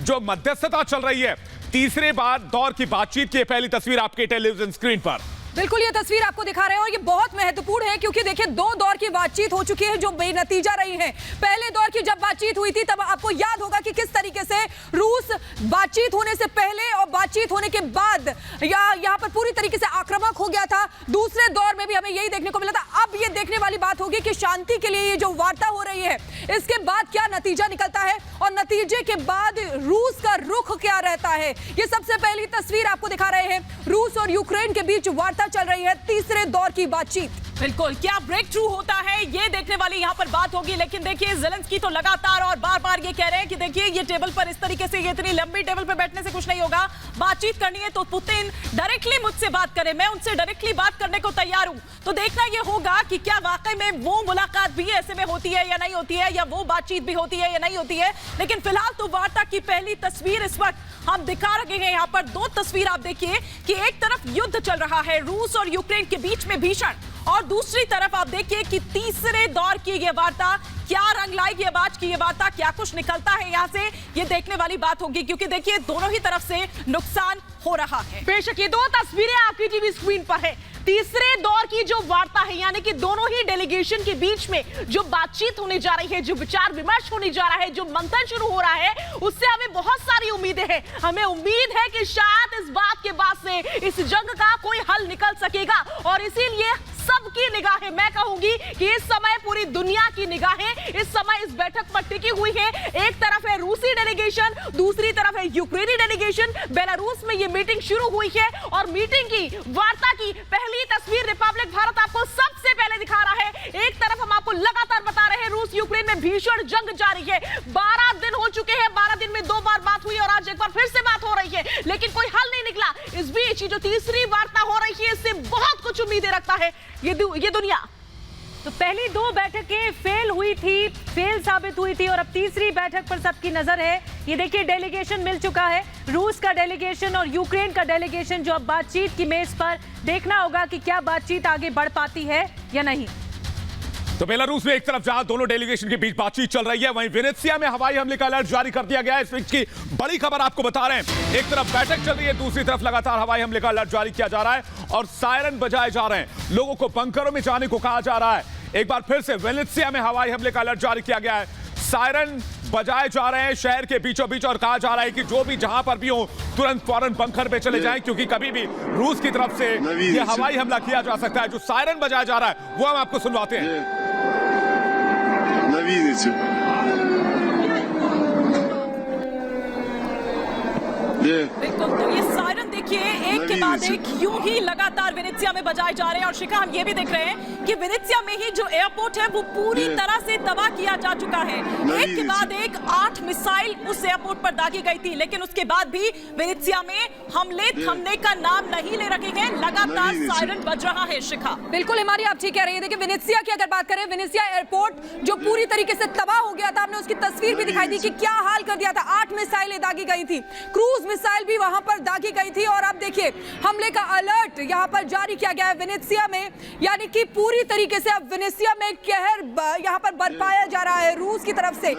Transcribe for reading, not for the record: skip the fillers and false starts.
जो मध्यस्थता चल रही है, तीसरे बार दौर की बातचीत की पहली तस्वीर आपके टेलीविजन स्क्रीन पर। बिल्कुल ये तस्वीर आपको दिखा रहे हैं और ये बहुत महत्वपूर्ण है क्योंकि देखिए दो दौर की बातचीत हो चुकी है जो बेनतीजा रही है। पहले दौर की जब बातचीत हुई थी तब आपको याद होगा कि किस तरीके से रूस बातचीत होने से पहले और बातचीत होने के बाद यहाँ पर पूरी तरीके से आक्रामक हो गया था। दूसरे दौर में भी हमें यही देखने को मिला था। अब ये देखने वाली बात होगी कि शांति के लिए ये जो वार्ता हो रही है इसके बाद क्या नतीजा निकलता है और नतीजे के बाद रूस का रुख क्या रहता है। ये सबसे पहली तस्वीर आपको दिखा रहे हैं, रूस और यूक्रेन के बीच वार्ता चल रही है, तीसरे दौर की बातचीत। बिल्कुल, क्या ब्रेक थ्रू होता है ये देखने वाली यहाँ पर बात होगी। लेकिन देखिए ज़ेलेंस्की तो लगातार और बार बार ये कह रहे हैं कि देखिए ये टेबल पर इस तरीके से, ये इतनी लंबी टेबल पर बैठने से कुछ नहीं होगा। बातचीत करनी है तो पुतिन डायरेक्टली मुझसे बात करें, मैं उनसे डायरेक्टली बात करने को तैयार हूं। तो देखना ये होगा कि क्या वाकई में वो मुलाकात भी ऐसे में होती है या नहीं होती है, या वो बातचीत भी होती है या नहीं होती है। लेकिन फिलहाल तो वार्ता की पहली तस्वीर इस वक्त हम दिखा रहे हैं। यहाँ पर दो तस्वीर आप देखिए कि एक तरफ युद्ध चल रहा है रूस और यूक्रेन के बीच में भीषण, और दूसरी तरफ आप देखिए कि तीसरे दौर की ये वार्ता क्या रंग लाएगी, आज की ये वार्ता क्या कुछ निकलता है यहाँ से, ये देखने वाली बात होगी। क्योंकि देखिए दोनों ही तरफ से नुकसान हो रहा है। बेशक ये दो तस्वीरें आपकी टीवी स्क्रीन पर है। तीसरे दौर की जो वार्ता है यानी कि दोनों ही डेलीगेशन के बीच में जो बातचीत होने जा रही है, जो विचार विमर्श होने जा रहा है, जो मंथन शुरू हो रहा है, उससे हमें बहुत सारी उम्मीदें हैं। हमें उम्मीद है कि शायद इस बात के बाद से इस जंग का कोई हल निकल सकेगा और इसीलिए सबकी निगाहें, मैं कहूंगी कि इस समय पूरी दुनिया की निगाहें इस समय इस बैठक पर टिकी हुई है। एक तरफ है रूसी डेलीगेशन, दूसरी तरफ है यूक्रेनी डेलीगेशन। बेलारूस में ये मीटिंग शुरू हुई है और मीटिंग की वार्ता की पहली तस्वीर रिपब्लिक भारत आपको सबसे पहले दिखा रहा है। एक तरफ हम आपको लगातार बता रहे हैं रूस यूक्रेन में भीषण जंग जारी है। 12 दिन हो चुके हैं, 12 दिन में 2 बार बात हुई और आज एक बार फिर से बात हो रही है, लेकिन कोई हल नहीं निकला। इस बीच जो तीसरी वार्ता हो रही है इससे बहुत कुछ उम्मीदें रखता है ये दुनिया। तो पहली 2 बैठकें फेल साबित हुई थी और अब तीसरी बैठक पर सबकी नजर है। ये देखिए डेलीगेशन मिल चुका है, रूस का डेलीगेशन और यूक्रेन का डेलीगेशन, जो अब बातचीत की मेज पर देखना होगा कि क्या बातचीत आगे बढ़ पाती है या नहीं। तो बेलारूस में एक तरफ जहां दोनों डेलीगेशन के बीच बातचीत चल रही है, वहीं वेनेत्सिया में हवाई हमले का अलर्ट जारी कर दिया गया है। इस बीच की बड़ी खबर आपको बता रहे हैं, एक तरफ बैठक चल रही है, दूसरी तरफ लगातार हवाई हमले का अलर्ट जारी किया जा रहा है और सायरन बजाए जा रहे हैं, लोगों को बंकरों में जाने को कहा जा रहा है। एक बार फिर से वेनेत्सिया में हवाई हमले का अलर्ट जारी किया गया है, सायरन बजाए जा रहे हैं शहर के बीचों बीच और कहा जा रहा है कि जो भी जहां पर भी हो तुरंत फौरन बंकर पे चले जाएं, क्योंकि कभी भी रूस की तरफ से यह हवाई हमला किया जा सकता है। जो सायरन बजाया जा रहा है वो हम आपको सुनवाते हैं। बिल्कुल, तो ये सायरन देखिए एक के बाद एक यूं ही लगातार वेनेत्सिया में बजाए जा रहे हैं। और शिखा, हम ये भी देख रहे हैं कि वेनेत्सिया में ही जो एयरपोर्ट है वो पूरी तरह से तबाह किया जा चुका है। एक के बाद एक 8 मिसाइल उस एयरपोर्ट पर दागी गई थी, लेकिन उसके बाद भी वेनेत्सिया में हमले थमने का नाम नहीं ले रखे हैं, लगातार सायरन बज रहा है। शिखा, बिल्कुल हिमारी आप ठीक कह रही है। देखिए वेनेत्सिया की अगर बात करें, वेनेत्सिया एयरपोर्ट जो पूरी तरीके से तबाह हो गया था, आपने उसकी तस्वीर भी दिखाई थी कि क्या हाल कर दिया था। 8 मिसाइलें दागी गई थी, क्रूज मिसाइल भी वहां पर दागी गई थी और अब देखिए हमले का अलर्ट यहां पर जारी किया गया है वेनेत्सिया में, यानी कि पूरी तरीके से अब वेनेत्सिया में कहर यहां पर बरपाया जा रहा है रूस की तरफ से।